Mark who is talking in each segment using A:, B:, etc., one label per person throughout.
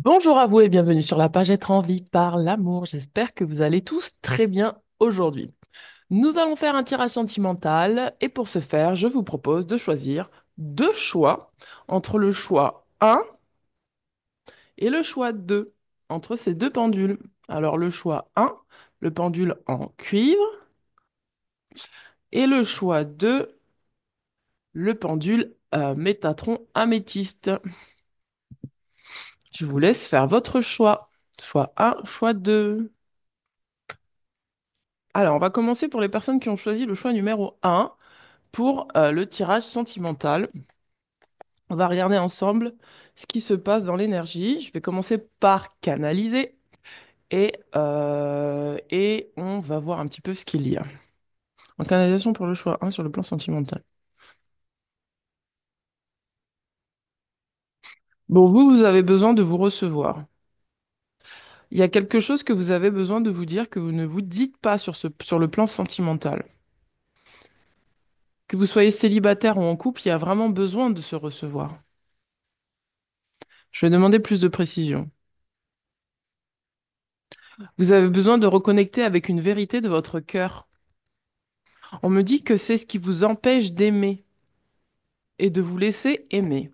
A: Bonjour à vous et bienvenue sur la page Être en vie par l'amour. J'espère que vous allez tous très bien aujourd'hui. Nous allons faire un tirage sentimental et pour ce faire, je vous propose de choisir deux choix entre le choix 1 et le choix 2, entre ces deux pendules. Alors le choix 1, le pendule en cuivre, et le choix 2, le pendule Métatron améthyste. Je vous laisse faire votre choix. Choix 1, choix 2. Alors, on va commencer pour les personnes qui ont choisi le choix numéro 1 pour le tirage sentimental. On va regarder ensemble ce qui se passe dans l'énergie. Je vais commencer par canaliser et on va voir un petit peu ce qu'il y a. En canalisation pour le choix 1 sur le plan sentimental. Bon, vous avez besoin de vous recevoir. Il y a quelque chose que vous avez besoin de vous dire que vous ne vous dites pas sur le plan sentimental. Que vous soyez célibataire ou en couple, il y a vraiment besoin de se recevoir. Je vais demander plus de précision. Vous avez besoin de reconnecter avec une vérité de votre cœur. On me dit que c'est ce qui vous empêche d'aimer et de vous laisser aimer.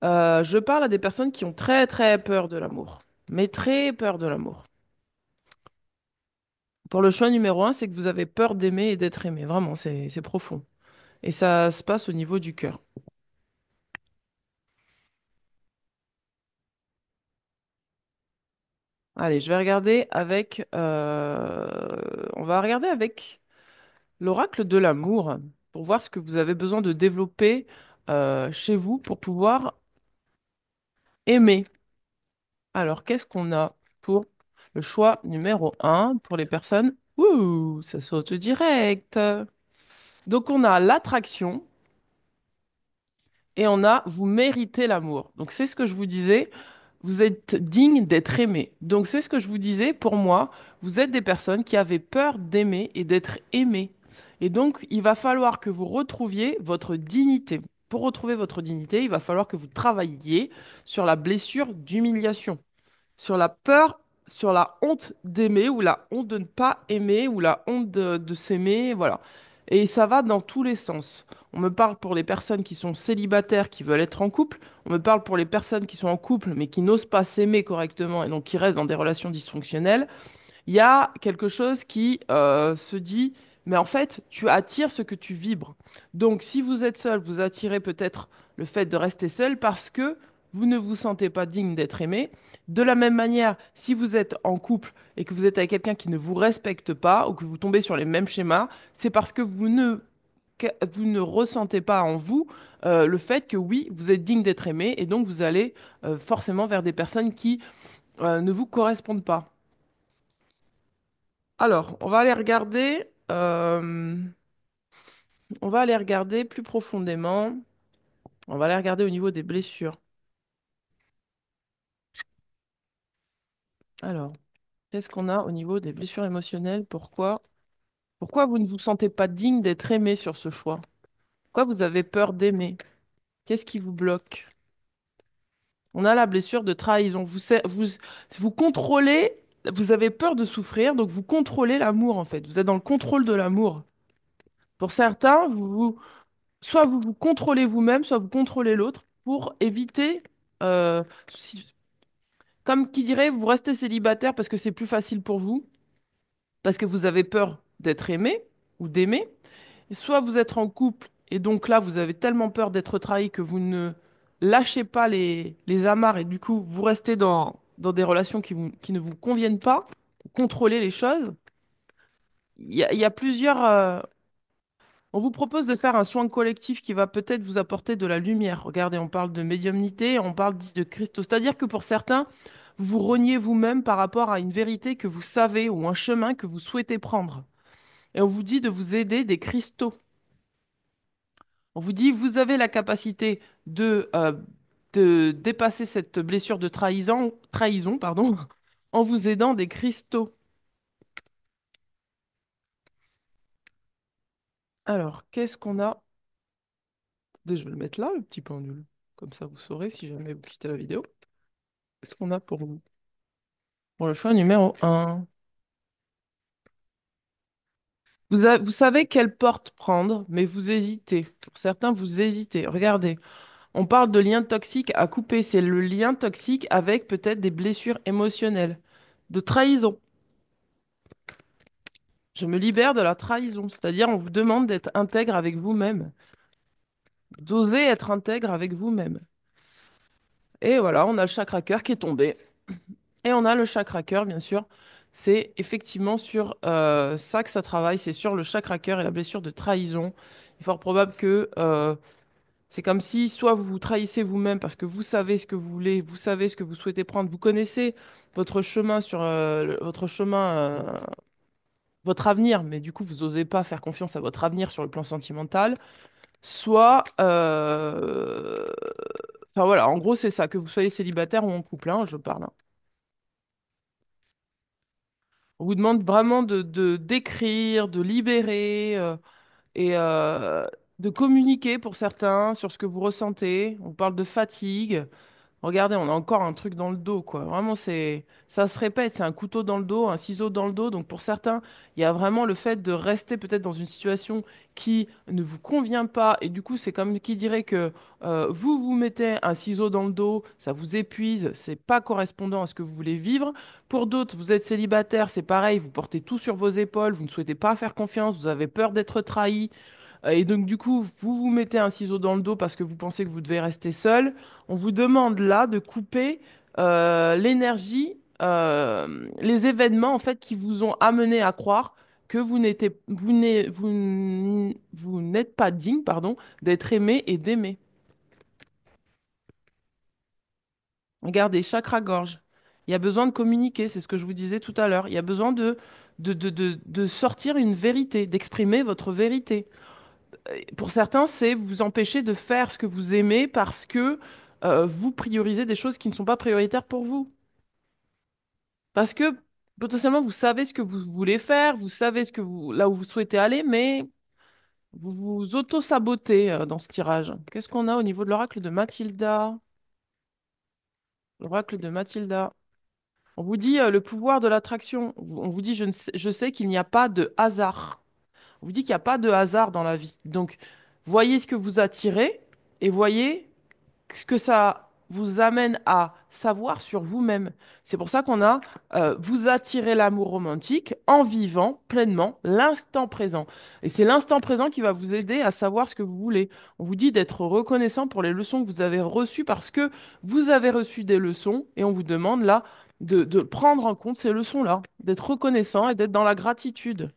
A: Je parle à des personnes qui ont très très peur de l'amour, mais très peur de l'amour. Pour le choix numéro 1, c'est que vous avez peur d'aimer et d'être aimé. Vraiment, c'est profond. Et ça se passe au niveau du cœur. Allez, je vais regarder avec... On va regarder avec l'oracle de l'amour pour voir ce que vous avez besoin de développer chez vous pour pouvoir aimer. Alors, qu'est-ce qu'on a pour le choix numéro 1 pour les personnes? Ouh, ça saute direct. Donc, on a l'attraction et on a vous méritez l'amour. Donc, c'est ce que je vous disais. Vous êtes digne d'être aimé. Donc, c'est ce que je vous disais. Pour moi, vous êtes des personnes qui avaient peur d'aimer et d'être aimées. Et donc, il va falloir que vous retrouviez votre dignité. Pour retrouver votre dignité, il va falloir que vous travailliez sur la blessure d'humiliation, sur la peur, sur la honte d'aimer ou la honte de ne pas aimer ou la honte de s'aimer, voilà. Et ça va dans tous les sens. On me parle pour les personnes qui sont célibataires, qui veulent être en couple. On me parle pour les personnes qui sont en couple, mais qui n'osent pas s'aimer correctement et donc qui restent dans des relations dysfonctionnelles. Il y a quelque chose qui se dit, mais en fait, tu attires ce que tu vibres. Donc, si vous êtes seul, vous attirez peut-être le fait de rester seul parce que vous ne vous sentez pas digne d'être aimé. De la même manière, si vous êtes en couple et que vous êtes avec quelqu'un qui ne vous respecte pas ou que vous tombez sur les mêmes schémas, c'est parce que vous ne ressentez pas en vous le fait que oui, vous êtes digne d'être aimé et donc vous allez forcément vers des personnes qui ne vous correspondent pas. Alors, on va aller regarder plus profondément. On va aller regarder au niveau des blessures. Alors, qu'est-ce qu'on a au niveau des blessures émotionnelles? Pourquoi vous ne vous sentez pas digne d'être aimé sur ce choix? Pourquoi vous avez peur d'aimer? Qu'est-ce qui vous bloque? On a la blessure de trahison. Vous contrôlez, vous avez peur de souffrir, donc vous contrôlez l'amour en fait. Vous êtes dans le contrôle de l'amour. Pour certains, soit vous vous contrôlez vous-même, soit vous contrôlez l'autre pour éviter, euh, comme qui dirait, vous restez célibataire parce que c'est plus facile pour vous, parce que vous avez peur d'être aimé ou d'aimer, soit vous êtes en couple et donc là, vous avez tellement peur d'être trahi que vous ne lâchez pas les amarres et du coup, vous restez dans des relations qui ne vous conviennent pas, vous contrôlez les choses. Il y a plusieurs, on vous propose de faire un soin collectif qui va peut-être vous apporter de la lumière. Regardez, on parle de médiumnité, on parle de Christo. C'est-à-dire que pour certains, vous vous reniez vous-même par rapport à une vérité que vous savez ou un chemin que vous souhaitez prendre. Et on vous dit de vous aider des cristaux. On vous dit, vous avez la capacité de dépasser cette blessure de trahison, pardon, en vous aidant des cristaux. Alors, qu'est-ce qu'on a? Je vais le mettre là, le petit pendule. Comme ça, vous saurez si jamais vous quittez la vidéo. Qu'est-ce qu'on a pour vous? Pour le choix numéro un. Vous savez quelle porte prendre, mais vous hésitez. Pour certains, vous hésitez. Regardez, on parle de lien toxique à couper. C'est le lien toxique avec peut-être des blessures émotionnelles, de trahison. Je me libère de la trahison, c'est-à-dire on vous demande d'être intègre avec vous-même, d'oser être intègre avec vous-même. Et voilà, on a le chakra cœur qui est tombé. Et on a le chakra cœur, bien sûr. C'est effectivement sur ça que ça travaille, c'est sur le chakra cœur et la blessure de trahison. Il est fort probable que c'est comme si soit vous vous trahissez vous-même parce que vous savez ce que vous voulez, vous savez ce que vous souhaitez prendre, vous connaissez votre chemin sur votre chemin, votre avenir, mais du coup vous n'osez pas faire confiance à votre avenir sur le plan sentimental. Soit, enfin voilà, en gros c'est ça, que vous soyez célibataire ou en couple, hein, je parle, hein. On vous demande vraiment d'écrire, de libérer et de communiquer pour certains sur ce que vous ressentez. On parle de fatigue. Regardez, on a encore un truc dans le dos, quoi. Vraiment, ça se répète, c'est un couteau dans le dos, un ciseau dans le dos. Donc pour certains, il y a vraiment le fait de rester peut-être dans une situation qui ne vous convient pas. Et du coup, c'est comme qui dirait que vous vous mettez un ciseau dans le dos, ça vous épuise, c'est pas correspondant à ce que vous voulez vivre. Pour d'autres, vous êtes célibataire, c'est pareil, vous portez tout sur vos épaules, vous ne souhaitez pas faire confiance, vous avez peur d'être trahi. Et donc, du coup, vous vous mettez un ciseau dans le dos parce que vous pensez que vous devez rester seul. On vous demande là de couper l'énergie, les événements en fait qui vous ont amené à croire que vous n'êtes pas digne, pardon, d'être aimé et d'aimer. Regardez, chakra-gorge. Il y a besoin de communiquer, c'est ce que je vous disais tout à l'heure. Il y a besoin de sortir une vérité, d'exprimer votre vérité. Pour certains, c'est vous empêcher de faire ce que vous aimez parce que vous priorisez des choses qui ne sont pas prioritaires pour vous. Parce que potentiellement, vous savez ce que vous voulez faire, vous savez là où vous souhaitez aller, mais vous vous auto-sabotez dans ce tirage. Qu'est-ce qu'on a au niveau de l'oracle de Mathilda? L'oracle de Mathilda. On vous dit le pouvoir de l'attraction. On vous dit je sais qu'il n'y a pas de hasard. On vous dit qu'il n'y a pas de hasard dans la vie. Donc, voyez ce que vous attirez et voyez ce que ça vous amène à savoir sur vous-même. C'est pour ça qu'on a vous attirez l'amour romantique en vivant pleinement l'instant présent. Et c'est l'instant présent qui va vous aider à savoir ce que vous voulez. On vous dit d'être reconnaissant pour les leçons que vous avez reçues parce que vous avez reçu des leçons et on vous demande là de prendre en compte ces leçons-là, d'être reconnaissant et d'être dans la gratitude.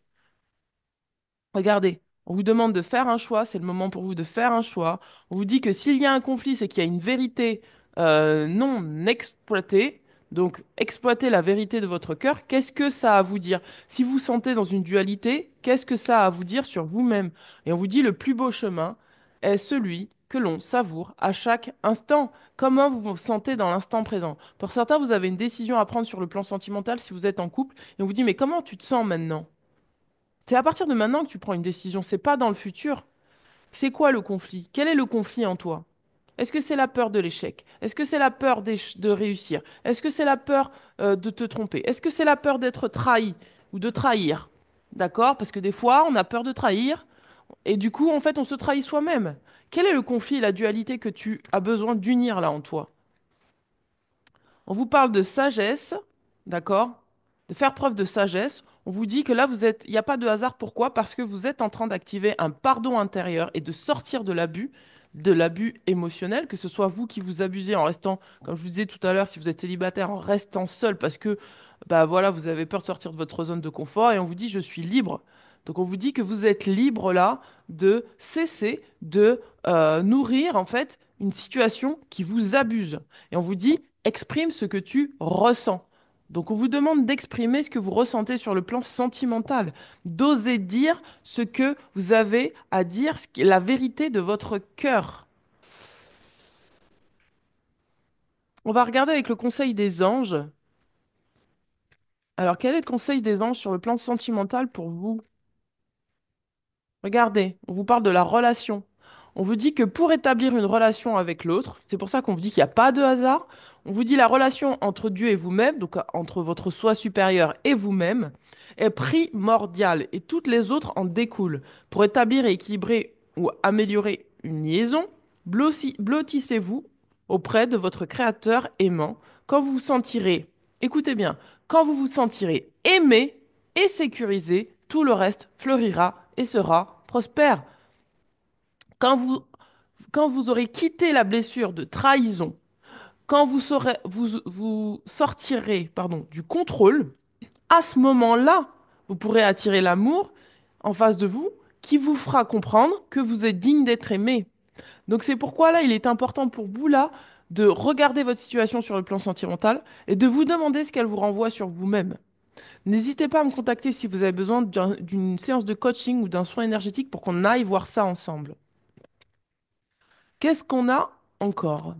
A: Regardez, on vous demande de faire un choix, c'est le moment pour vous de faire un choix. On vous dit que s'il y a un conflit, c'est qu'il y a une vérité non exploitée. Donc, exploitez la vérité de votre cœur. Qu'est-ce que ça a à vous dire? Si vous vous sentez dans une dualité, qu'est-ce que ça a à vous dire sur vous-même? Et on vous dit le plus beau chemin est celui que l'on savoure à chaque instant. Comment vous vous sentez dans l'instant présent? Pour certains, vous avez une décision à prendre sur le plan sentimental si vous êtes en couple. Et on vous dit, mais comment tu te sens maintenant? C'est à partir de maintenant que tu prends une décision, c'est pas dans le futur. C'est quoi le conflit? Quel est le conflit en toi? Est-ce que c'est la peur de l'échec? Est-ce que c'est la peur de réussir? Est-ce que c'est la peur de te tromper? Est-ce que c'est la peur d'être trahi ou de trahir? D'accord? Parce que des fois, on a peur de trahir et du coup, en fait, on se trahit soi-même. Quel est le conflit, la dualité que tu as besoin d'unir là en toi? On vous parle de sagesse, d'accord? De faire preuve de sagesse. On vous dit que là, il n'y a pas de hasard. Pourquoi? Parce que vous êtes en train d'activer un pardon intérieur et de sortir de l'abus émotionnel, que ce soit vous qui vous abusez en restant, comme je vous disais tout à l'heure, si vous êtes célibataire, en restant seul parce que, bah voilà, vous avez peur de sortir de votre zone de confort et on vous dit, je suis libre. Donc on vous dit que vous êtes libre là de cesser de nourrir en fait une situation qui vous abuse. Et on vous dit, exprime ce que tu ressens. Donc on vous demande d'exprimer ce que vous ressentez sur le plan sentimental, d'oser dire ce que vous avez à dire, ce qui est la vérité de votre cœur. On va regarder avec le conseil des anges. Alors quel est le conseil des anges sur le plan sentimental pour vous? Regardez, on vous parle de la relation. On vous dit que pour établir une relation avec l'autre, c'est pour ça qu'on vous dit qu'il n'y a pas de hasard, on vous dit la relation entre Dieu et vous-même, donc entre votre soi supérieur et vous-même, est primordiale et toutes les autres en découlent. Pour établir et équilibrer ou améliorer une liaison, blottissez-vous auprès de votre Créateur aimant quand vous vous sentirez, écoutez bien, quand vous vous sentirez aimé et sécurisé, tout le reste fleurira et sera prospère. Quand vous, quand vous aurez quitté la blessure de trahison, quand vous sortirez, pardon, du contrôle, à ce moment-là, vous pourrez attirer l'amour en face de vous qui vous fera comprendre que vous êtes digne d'être aimé. Donc c'est pourquoi là, il est important pour vous là de regarder votre situation sur le plan sentimental et de vous demander ce qu'elle vous renvoie sur vous-même. N'hésitez pas à me contacter si vous avez besoin d'une séance de coaching ou d'un soin énergétique pour qu'on aille voir ça ensemble. Qu'est-ce qu'on a encore?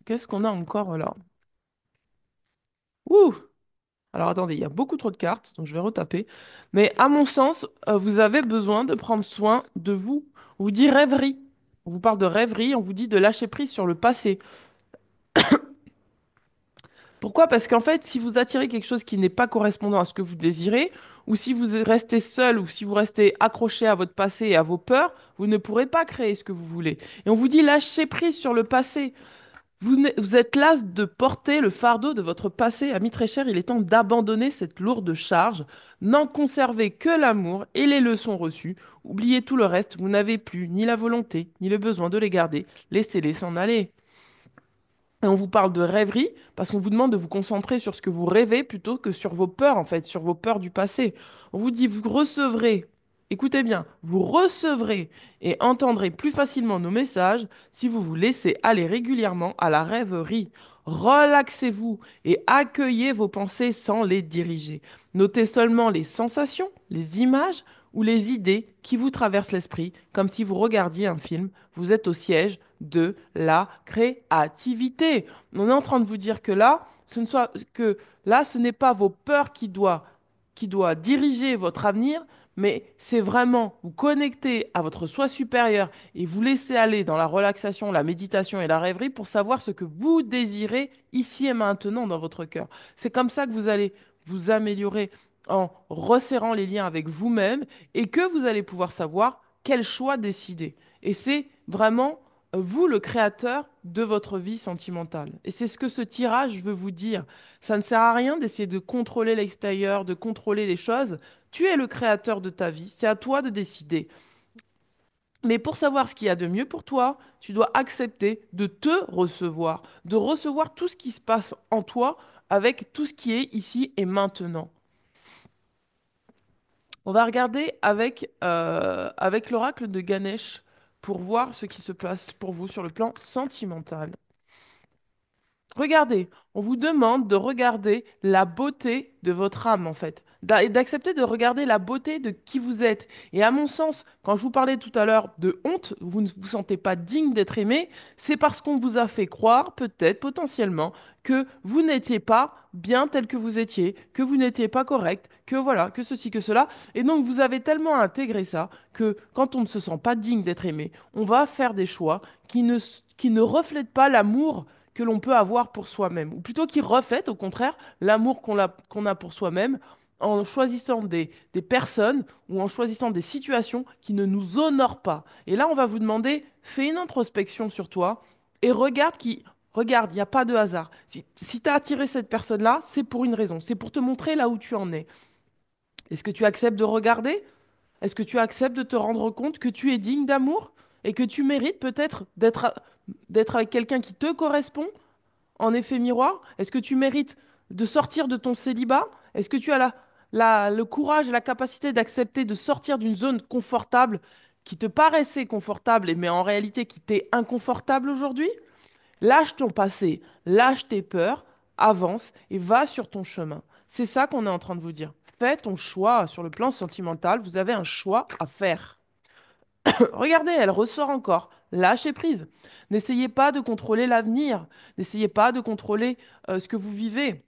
A: Qu'est-ce qu'on a encore là? Ouh! Alors attendez, il y a beaucoup trop de cartes, donc je vais retaper. Mais à mon sens, vous avez besoin de prendre soin de vous. On vous dit rêverie. On vous parle de rêverie, on vous dit de lâcher prise sur le passé. Pourquoi? Parce qu'en fait, si vous attirez quelque chose qui n'est pas correspondant à ce que vous désirez, ou si vous restez seul, ou si vous restez accroché à votre passé et à vos peurs, vous ne pourrez pas créer ce que vous voulez. Et on vous dit lâcher prise sur le passé. Vous êtes las de porter le fardeau de votre passé, ami très cher, il est temps d'abandonner cette lourde charge, n'en conservez que l'amour et les leçons reçues, oubliez tout le reste, vous n'avez plus ni la volonté, ni le besoin de les garder, laissez-les s'en aller. Et on vous parle de rêverie parce qu'on vous demande de vous concentrer sur ce que vous rêvez plutôt que sur vos peurs, en fait, sur vos peurs du passé. On vous dit, vous recevrez, écoutez bien, vous recevrez et entendrez plus facilement nos messages si vous vous laissez aller régulièrement à la rêverie. Relaxez-vous et accueillez vos pensées sans les diriger. Notez seulement les sensations, les images ou les idées qui vous traversent l'esprit, comme si vous regardiez un film. Vous êtes au siège de la créativité. On est en train de vous dire que là, ce n'est pas vos peurs qui doit diriger votre avenir, mais c'est vraiment vous connecter à votre soi supérieur et vous laisser aller dans la relaxation, la méditation et la rêverie pour savoir ce que vous désirez ici et maintenant dans votre cœur. C'est comme ça que vous allez vous améliorer en resserrant les liens avec vous-même et que vous allez pouvoir savoir quel choix décider. Et c'est vraiment vous le créateur de votre vie sentimentale. Et c'est ce que ce tirage veut vous dire. Ça ne sert à rien d'essayer de contrôler l'extérieur, de contrôler les choses. Tu es le créateur de ta vie, c'est à toi de décider. Mais pour savoir ce qu'il y a de mieux pour toi, tu dois accepter de te recevoir, de recevoir tout ce qui se passe en toi avec tout ce qui est ici et maintenant. On va regarder avec l'oracle de Ganesh pour voir ce qui se passe pour vous sur le plan sentimental. Regardez, on vous demande de regarder la beauté de votre âme, en fait, et d'accepter de regarder la beauté de qui vous êtes. Et à mon sens, quand je vous parlais tout à l'heure de honte, vous ne vous sentez pas digne d'être aimé, c'est parce qu'on vous a fait croire, peut-être, potentiellement, que vous n'étiez pas bien tel que vous étiez, que vous n'étiez pas correct, que voilà, que ceci, que cela. Et donc, vous avez tellement intégré ça que quand on ne se sent pas digne d'être aimé, on va faire des choix qui ne reflètent pas l'amour que l'on peut avoir pour soi-même, ou plutôt qui reflète au contraire l'amour qu'on a pour soi-même en choisissant des personnes ou en choisissant des situations qui ne nous honorent pas. Et là, on va vous demander, fais une introspection sur toi et regarde, il n'y a pas de hasard. Si tu as attiré cette personne-là, c'est pour une raison, c'est pour te montrer là où tu en es. Est-ce que tu acceptes de regarder? Est-ce que tu acceptes de te rendre compte que tu es digne d'amour et que tu mérites peut-être d'être avec quelqu'un qui te correspond en effet miroir? Est-ce que tu mérites de sortir de ton célibat? Est-ce que tu as le courage et la capacité d'accepter de sortir d'une zone confortable qui te paraissait confortable, mais en réalité qui t'est inconfortable aujourd'hui? Lâche ton passé, lâche tes peurs, avance et va sur ton chemin. C'est ça qu'on est en train de vous dire. Fais ton choix sur le plan sentimental, vous avez un choix à faire. Regardez, elle ressort encore. Lâchez prise. N'essayez pas de contrôler l'avenir. N'essayez pas de contrôler ce que vous vivez.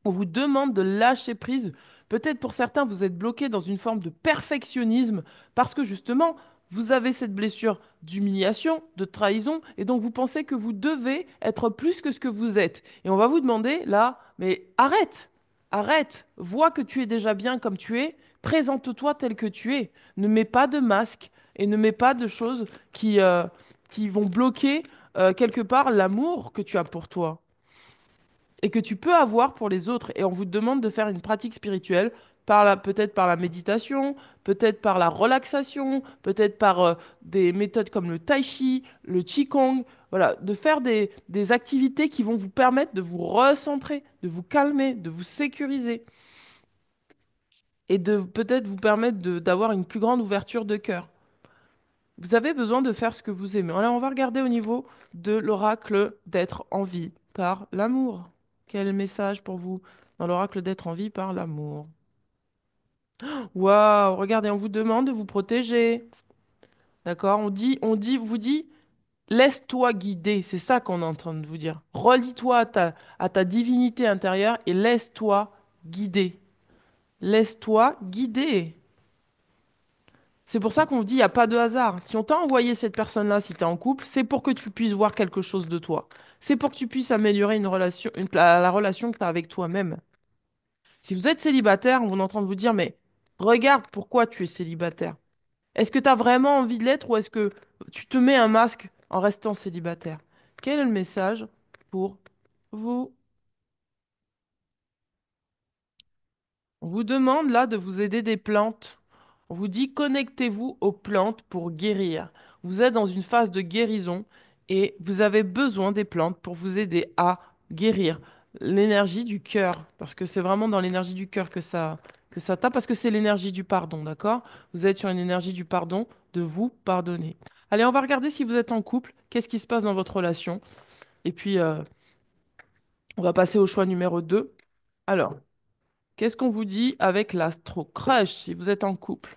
A: On vous demande de lâcher prise. Peut-être pour certains, vous êtes bloqué dans une forme de perfectionnisme parce que justement, Vous avez cette blessure d'humiliation, de trahison, et donc vous pensez que vous devez être plus que ce que vous êtes. Et on va vous demander là, mais arrête, arrête, vois que tu es déjà bien comme tu es, présente-toi tel que tu es. Ne mets pas de masque et ne mets pas de choses qui vont bloquer quelque part l'amour que tu as pour toi et que tu peux avoir pour les autres. Et on vous demande de faire une pratique spirituelle peut-être par la méditation, peut-être par la relaxation, peut-être par des méthodes comme le tai chi, le qigong, voilà, de faire des activités qui vont vous permettre de vous recentrer, de vous calmer, de vous sécuriser et de peut-être vous permettre d'avoir une plus grande ouverture de cœur. Vous avez besoin de faire ce que vous aimez. Alors, on va regarder au niveau de l'oracle d'être en vie par l'amour. Quel message pour vous dans l'oracle d'être en vie par l'amour? Waouh, regardez, on vous demande de vous protéger. D'accord? Vous dit, laisse-toi guider. C'est ça qu'on est en train de vous dire. Relie-toi à ta divinité intérieure et laisse-toi guider. Laisse-toi guider. C'est pour ça qu'on vous dit, il n'y a pas de hasard. Si on t'a envoyé cette personne-là, si tu es en couple, c'est pour que tu puisses voir quelque chose de toi. C'est pour que tu puisses améliorer une relation, la relation que tu as avec toi-même. Si vous êtes célibataire, on est en train de vous dire, mais regarde pourquoi tu es célibataire. Est-ce que tu as vraiment envie de l'être ou est-ce que tu te mets un masque en restant célibataire? Quel est le message pour vous? On vous demande là de vous aider des plantes. On vous dit connectez-vous aux plantes pour guérir. Vous êtes dans une phase de guérison et vous avez besoin des plantes pour vous aider à guérir l'énergie du cœur. Parce que c'est vraiment dans l'énergie du cœur que ça tape, parce que c'est l'énergie du pardon, d'accord? Vous êtes sur une énergie du pardon, de vous pardonner. Allez, on va regarder si vous êtes en couple, qu'est-ce qui se passe dans votre relation. Et puis, on va passer au choix numéro 2. Alors, qu'est-ce qu'on vous dit avec l'astro crush si vous êtes en couple?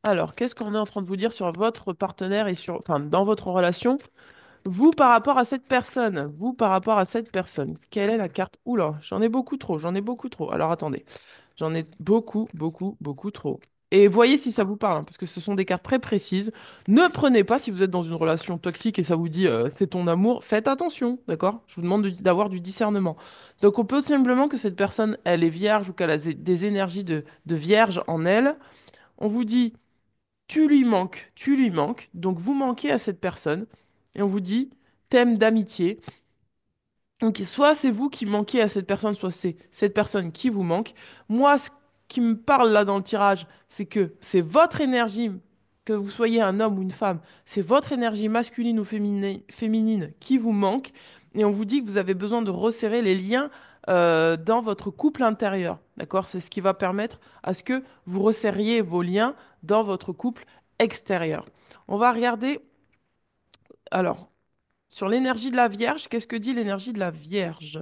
A: Alors, qu'est-ce qu'on est en train de vous dire sur votre partenaire et enfin, dans votre relation? Vous par rapport à cette personne, vous par rapport à cette personne. Quelle est la carte? Oula, j'en ai beaucoup trop, j'en ai beaucoup trop. Alors attendez, j'en ai beaucoup, beaucoup, beaucoup trop. Et voyez si ça vous parle, hein, parce que ce sont des cartes très précises. Ne prenez pas si vous êtes dans une relation toxique et ça vous dit c'est ton amour, faites attention, d'accord? Je vous demande d'avoir du discernement. Donc on peut simplement que cette personne, elle est vierge ou qu'elle a des énergies de vierge en elle. On vous dit tu lui manques, donc vous manquez à cette personne. Et on vous dit thème d'amitié. Donc, soit c'est vous qui manquez à cette personne, soit c'est cette personne qui vous manque. Moi, ce qui me parle là dans le tirage, c'est que c'est votre énergie, que vous soyez un homme ou une femme, c'est votre énergie masculine ou féminine qui vous manque. Et on vous dit que vous avez besoin de resserrer les liens dans votre couple intérieur. D'accord? C'est ce qui va permettre à ce que vous resserriez vos liens dans votre couple extérieur. On va regarder. Alors, sur l'énergie de la Vierge, qu'est-ce que dit l'énergie de la Vierge?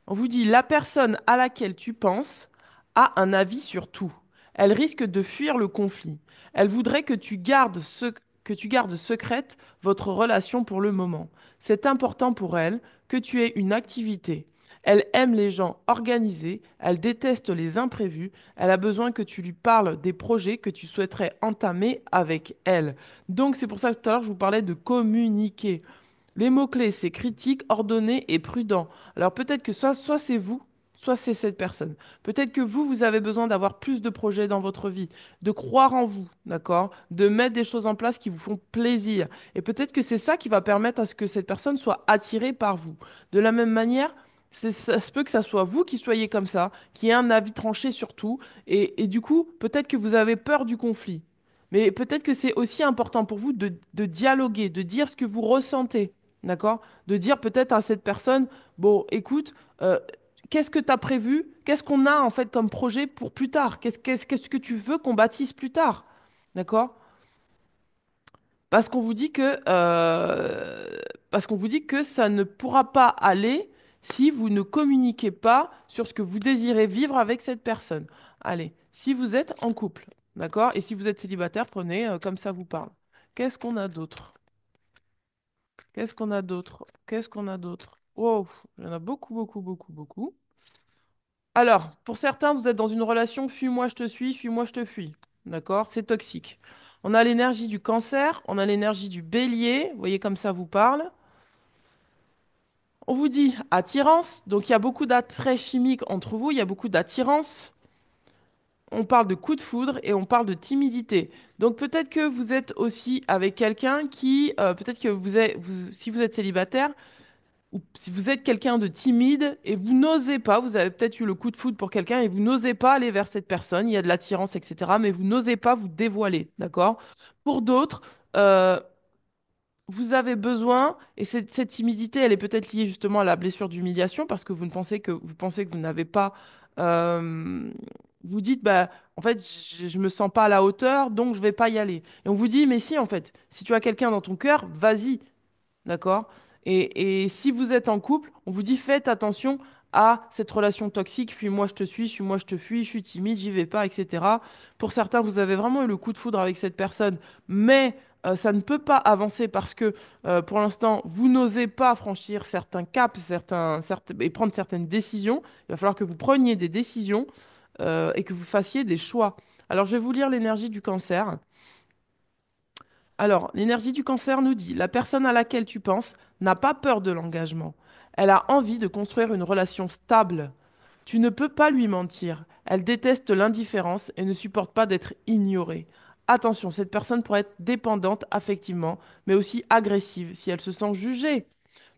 A: On vous dit, la personne à laquelle tu penses a un avis sur tout. Elle risque de fuir le conflit. Elle voudrait que tu gardes secrète votre relation pour le moment. C'est important pour elle que tu aies une activité. Elle aime les gens organisés, elle déteste les imprévus, elle a besoin que tu lui parles des projets que tu souhaiterais entamer avec elle. Donc c'est pour ça que tout à l'heure je vous parlais de communiquer. Les mots-clés, c'est critique, ordonné et prudent. Alors peut-être que soit c'est vous, soit c'est cette personne. Peut-être que vous, vous avez besoin d'avoir plus de projets dans votre vie, de croire en vous, d'accord? De mettre des choses en place qui vous font plaisir. Et peut-être que c'est ça qui va permettre à ce que cette personne soit attirée par vous. De la même manière, ça se peut que ça soit vous qui soyez comme ça, qui ait un avis tranché sur tout. Et du coup, peut-être que vous avez peur du conflit. Mais peut-être que c'est aussi important pour vous de dialoguer, de dire ce que vous ressentez. D'accord? De dire peut-être à cette personne, bon, écoute, qu'est-ce que tu as prévu? Qu'est-ce qu'on a en fait comme projet pour plus tard? Qu'est-ce que tu veux qu'on bâtisse plus tard? D'accord? Parce qu'on vous dit parce qu'on vous dit que ça ne pourra pas aller si vous ne communiquez pas sur ce que vous désirez vivre avec cette personne. Allez, si vous êtes en couple, d'accord? Et si vous êtes célibataire, prenez comme ça vous parle. Qu'est-ce qu'on a d'autre? Qu'est-ce qu'on a d'autre? Qu'est-ce qu'on a d'autre? Oh, il y en a beaucoup, beaucoup, beaucoup, beaucoup. Alors, pour certains, vous êtes dans une relation fuis-moi, je te suis, fuis-moi, je te fuis. D'accord? C'est toxique. On a l'énergie du cancer, on a l'énergie du bélier, vous voyez comme ça vous parle. On vous dit attirance, donc il y a beaucoup d'attraits chimiques entre vous, il y a beaucoup d'attirance. On parle de coup de foudre et on parle de timidité. Donc peut-être que vous êtes aussi avec quelqu'un qui, peut-être que si vous êtes célibataire, ou si vous êtes quelqu'un de timide et vous n'osez pas, vous avez peut-être eu le coup de foudre pour quelqu'un et vous n'osez pas aller vers cette personne, il y a de l'attirance, etc., mais vous n'osez pas vous dévoiler, d'accord? Pour d'autres, euh, vous avez besoin, et cette timidité, elle est peut-être liée justement à la blessure d'humiliation, parce que vous pensez que vous n'avez pas, euh, vous dites, bah, en fait, je me sens pas à la hauteur, donc je vais pas y aller. Et on vous dit, mais si, en fait, si tu as quelqu'un dans ton cœur, vas-y. D'accord? Et si vous êtes en couple, on vous dit faites attention à cette relation toxique, fuis-moi, je te suis, suis-moi, je te fuis, je suis timide, j'y vais pas, etc. Pour certains, vous avez vraiment eu le coup de foudre avec cette personne, mais ça ne peut pas avancer parce que pour l'instant, vous n'osez pas franchir certains caps, et prendre certaines décisions. Il va falloir que vous preniez des décisions et que vous fassiez des choix. Alors, je vais vous lire l'énergie du cancer. Alors, l'énergie du cancer nous dit, la personne à laquelle tu penses n'a pas peur de l'engagement. Elle a envie de construire une relation stable. Tu ne peux pas lui mentir. Elle déteste l'indifférence et ne supporte pas d'être ignorée. Attention, cette personne pourrait être dépendante affectivement, mais aussi agressive si elle se sent jugée.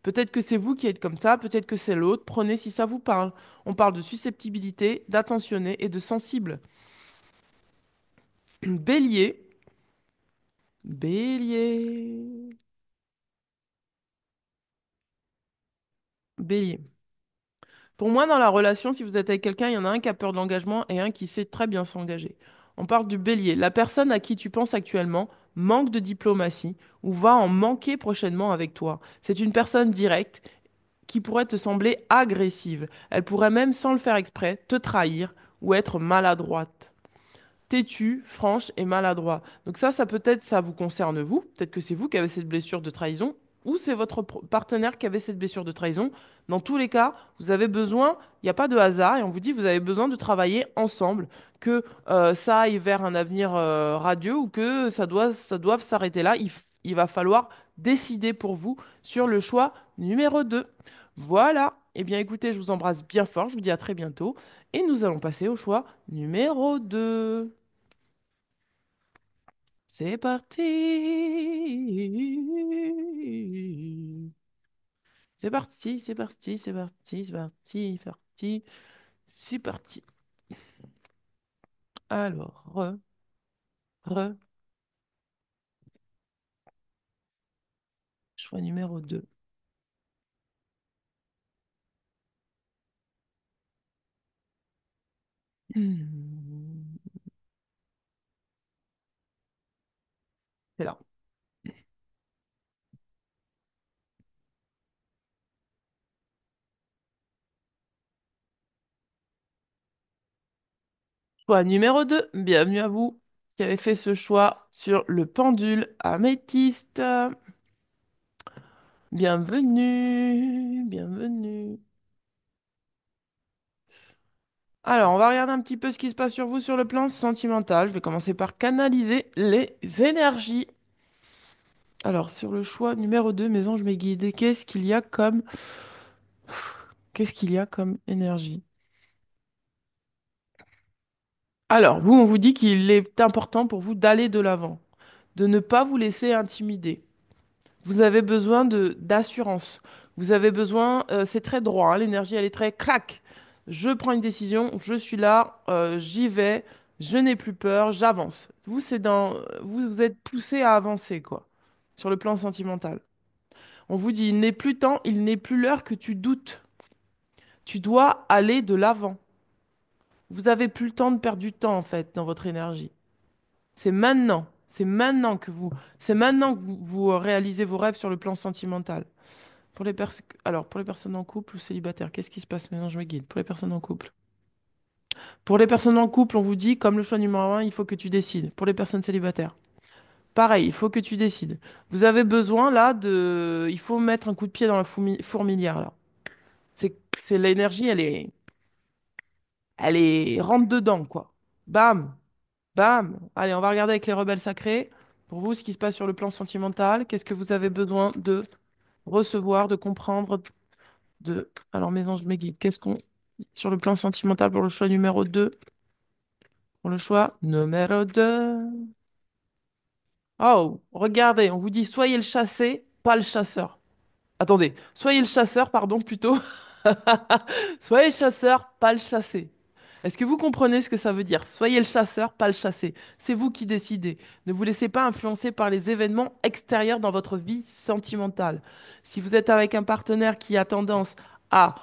A: Peut-être que c'est vous qui êtes comme ça, peut-être que c'est l'autre. Prenez si ça vous parle. On parle de susceptibilité, d'attentionné et de sensible. Bélier. Bélier. Bélier. Pour moi, dans la relation, si vous êtes avec quelqu'un, il y en a un qui a peur de l'engagement et un qui sait très bien s'engager. On parle du bélier. La personne à qui tu penses actuellement manque de diplomatie ou va en manquer prochainement avec toi. C'est une personne directe qui pourrait te sembler agressive. Elle pourrait même, sans le faire exprès, te trahir ou être maladroite, têtu, franche et maladroit. Donc ça peut-être, ça vous concerne vous. Peut-être que c'est vous qui avez cette blessure de trahison ou c'est votre partenaire qui avait cette blessure de trahison. Dans tous les cas, vous avez besoin, il n'y a pas de hasard et on vous dit vous avez besoin de travailler ensemble, que ça aille vers un avenir radieux ou que ça doive s'arrêter là. Il va falloir décider pour vous sur le choix numéro 2. Voilà. Eh bien écoutez, je vous embrasse bien fort, je vous dis à très bientôt et nous allons passer au choix numéro 2. C'est parti. C'est parti, c'est parti, c'est parti, c'est parti, c'est parti, c'est parti. Alors, re, choix numéro 2. C'est là. Choix numéro 2. Bienvenue à vous qui avez fait ce choix sur le pendule améthyste. Bienvenue, bienvenue. Alors, on va regarder un petit peu ce qui se passe sur vous sur le plan sentimental. Je vais commencer par canaliser les énergies. Alors, sur le choix numéro 2, mes anges, mes guides, qu'est-ce qu'il y a comme énergie? Alors, vous, on vous dit qu'il est important pour vous d'aller de l'avant, de ne pas vous laisser intimider. Vous avez besoin de d'assurance. Vous avez besoin, c'est très droit, hein, l'énergie, elle est très clac. Je prends une décision, je suis là, j'y vais, je n'ai plus peur, j'avance. Vous, vous êtes poussé à avancer, quoi, sur le plan sentimental. On vous dit, il n'est plus temps, il n'est plus l'heure que tu doutes. Tu dois aller de l'avant. Vous avez plus le temps de perdre du temps, en fait, dans votre énergie. C'est maintenant. C'est maintenant que vous réalisez vos rêves sur le plan sentimental. Pour les personnes en couple ou célibataires, qu'est-ce qui se passe maintenant? Je me guide. Pour les personnes en couple. Pour les personnes en couple, on vous dit, comme le choix numéro un, il faut que tu décides. Pour les personnes célibataires, pareil, il faut que tu décides. Vous avez besoin là de, il faut mettre un coup de pied dans la fourmilière là. C'est, c'est l'énergie, elle est rentre dedans quoi. Bam. Bam! Allez, on va regarder avec les rebelles sacrés. Pour vous, ce qui se passe sur le plan sentimental, qu'est-ce que vous avez besoin de recevoir, de comprendre, de... Alors, mes anges, mes guides, qu'est-ce qu'on... Sur le plan sentimental, pour le choix numéro 2, pour le choix numéro 2. Oh, regardez, on vous dit soyez le chassé, pas le chasseur. Attendez, soyez le chasseur, pardon, plutôt. Soyez le chasseur, pas le chassé. Est-ce que vous comprenez ce que ça veut dire? Soyez le chasseur, pas le chassé. C'est vous qui décidez. Ne vous laissez pas influencer par les événements extérieurs dans votre vie sentimentale. Si vous êtes avec un partenaire qui a tendance à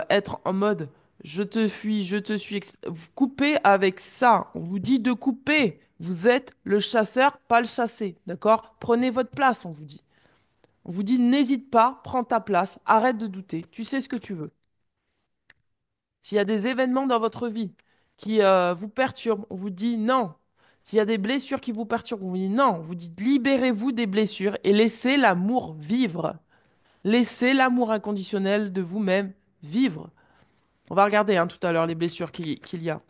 A: être en mode je te fuis, je te suis, vous coupez avec ça. On vous dit de couper. Vous êtes le chasseur, pas le chassé. D'accord? Prenez votre place, on vous dit. On vous dit n'hésite pas, prends ta place, arrête de douter, tu sais ce que tu veux. S'il y a des événements dans votre vie qui vous perturbent, on vous dit non. S'il y a des blessures qui vous perturbent, on vous dit non. On vous dit libérez-vous des blessures et laissez l'amour vivre. Laissez l'amour inconditionnel de vous-même vivre. On va regarder hein, tout à l'heure les blessures qu'il y a.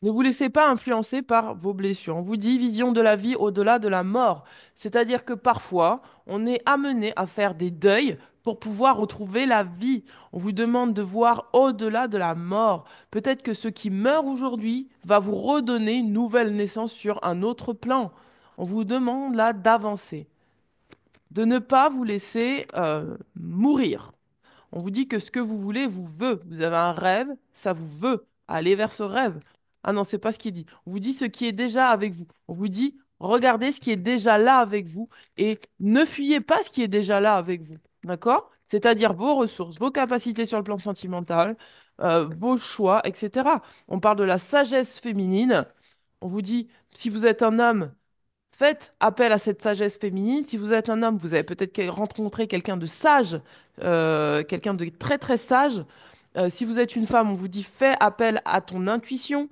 A: Ne vous laissez pas influencer par vos blessures. On vous dit vision de la vie au-delà de la mort. C'est-à-dire que parfois, on est amené à faire des deuils pour pouvoir retrouver la vie. On vous demande de voir au-delà de la mort. Peut-être que ce qui meurt aujourd'hui va vous redonner une nouvelle naissance sur un autre plan. On vous demande là d'avancer, de ne pas vous laisser mourir. On vous dit que ce que vous voulez vous veut. Vous avez un rêve, ça vous veut. Allez vers ce rêve. Ah non, c'est pas ce qui est dit. On vous dit ce qui est déjà avec vous. On vous dit regardez ce qui est déjà là avec vous et ne fuyez pas ce qui est déjà là avec vous. D'accord? C'est-à-dire vos ressources, vos capacités sur le plan sentimental, vos choix, etc. On parle de la sagesse féminine. On vous dit si vous êtes un homme, faites appel à cette sagesse féminine. Si vous êtes un homme, vous avez peut-être rencontré quelqu'un de sage, quelqu'un de très très sage. Si vous êtes une femme, on vous dit fais appel à ton intuition,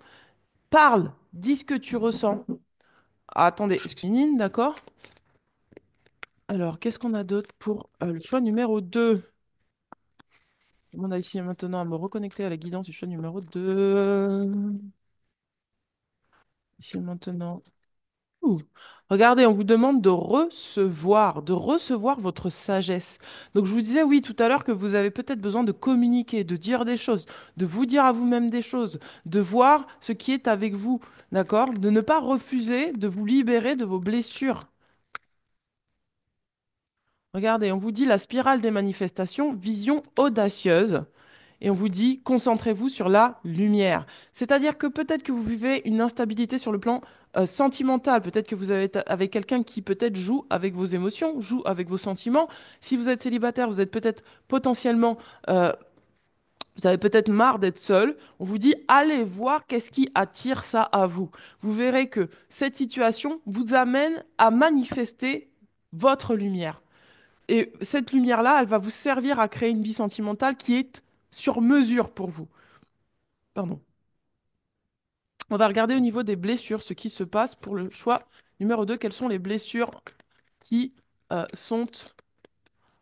A: parle, dis ce que tu ressens. Ah, attendez, féminine, d'accord? Alors, qu'est-ce qu'on a d'autre pour le choix numéro 2? Je demande ici maintenant à me reconnecter à la guidance du choix numéro 2. Ici maintenant. Ouh. Regardez, on vous demande de recevoir votre sagesse. Donc je vous disais oui tout à l'heure que vous avez peut-être besoin de communiquer, de dire des choses, de vous dire à vous-même des choses, de voir ce qui est avec vous, d'accord? De ne pas refuser de vous libérer de vos blessures. Regardez, on vous dit la spirale des manifestations, vision audacieuse. Et on vous dit, concentrez-vous sur la lumière. C'est-à-dire que peut-être que vous vivez une instabilité sur le plan sentimental. Peut-être que vous avez avec quelqu'un qui peut-être joue avec vos émotions, joue avec vos sentiments. Si vous êtes célibataire, vous êtes peut-être potentiellement, euh, vous avez peut-être marre d'être seul. On vous dit, allez voir qu'est-ce qui attire ça à vous. Vous verrez que cette situation vous amène à manifester votre lumière. Et cette lumière-là, elle va vous servir à créer une vie sentimentale qui est sur mesure pour vous. Pardon. On va regarder au niveau des blessures, ce qui se passe pour le choix numéro 2. Quelles sont les blessures qui sont